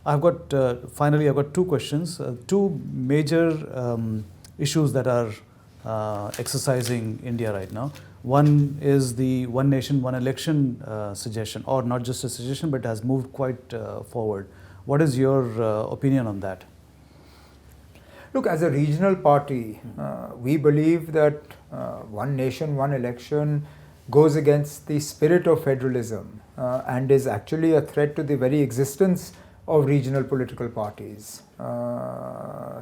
Finally, I've got two questions. Two major issues that are exercising India right now. One is the one nation, one election suggestion, or not just a suggestion, but has moved quite forward. What is your opinion on that? Look, as a regional party, we believe that one nation, one election goes against the spirit of federalism and is actually a threat to the very existence of regional political parties.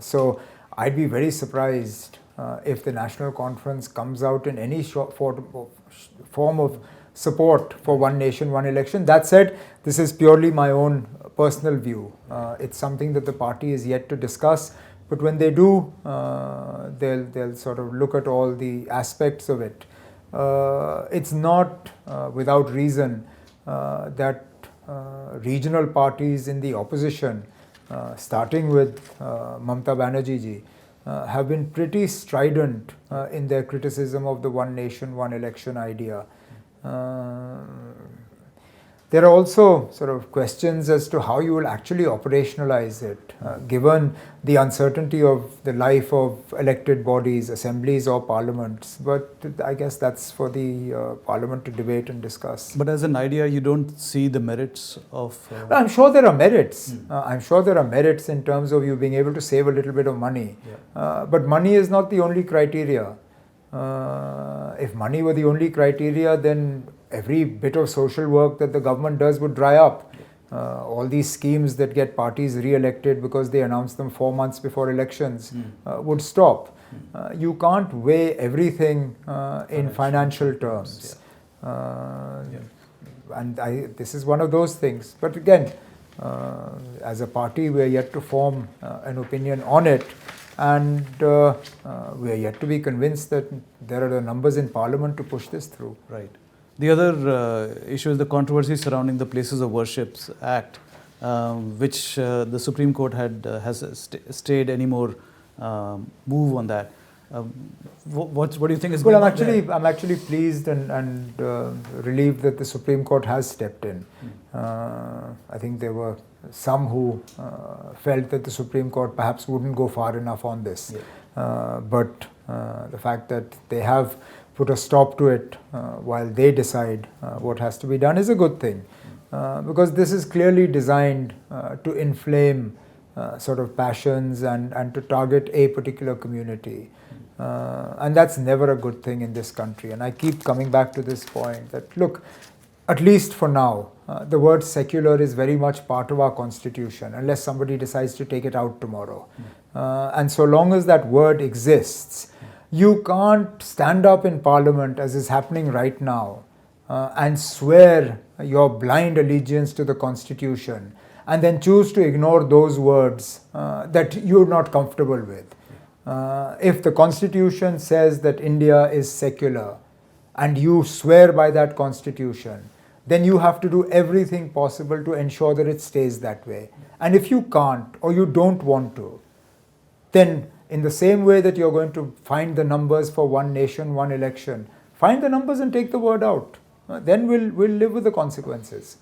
So I'd be very surprised if the National Conference comes out in any form of support for one nation, one election. That said, this is purely my own personal view. It's something that the party is yet to discuss. But when they do, they'll sort of look at all the aspects of it. It's not without reason that regional parties in the opposition, starting with Mamata Banerjee ji, have been pretty strident in their criticism of the one nation, one election idea. There are also sort of questions as to how you will actually operationalize it, given the uncertainty of the life of elected bodies, assemblies or parliaments. But I guess that's for the parliament to debate and discuss. But as an idea, you don't see the merits of... I'm sure there are merits. I'm sure there are merits in terms of you being able to save a little bit of money. Yeah. But money is not the only criteria. If money were the only criteria, then every bit of social work that the government does would dry up. All these schemes that get parties re-elected because they announce them 4 months before elections would stop. You can't weigh everything in financial terms. And this is one of those things. But again, as a party, we are yet to form an opinion on it. And we are yet to be convinced that there are the numbers in Parliament to push this through. Right. The other issue is the controversy surrounding the Places of Worships Act, which the Supreme Court has stayed any more move on that. What do you think is going on there? I'm actually pleased and relieved that the Supreme Court has stepped in. I think there were some who felt that the Supreme Court perhaps wouldn't go far enough on this. Yeah. But the fact that they have put a stop to it while they decide what has to be done is a good thing. Because this is clearly designed to inflame sort of passions and to target a particular community. And that's never a good thing in this country. And I keep coming back to this point that, look, at least for now, the word secular is very much part of our constitution, unless somebody decides to take it out tomorrow. And so long as that word exists, you can't stand up in Parliament, as is happening right now, and swear your blind allegiance to the constitution, and then choose to ignore those words that you're not comfortable with. If the constitution says that India is secular, and you swear by that constitution, then you have to do everything possible to ensure that it stays that way. And if you can't, or you don't want to, then in the same way that you're going to find the numbers for one nation, one election, find the numbers and take the word out. Then we'll live with the consequences.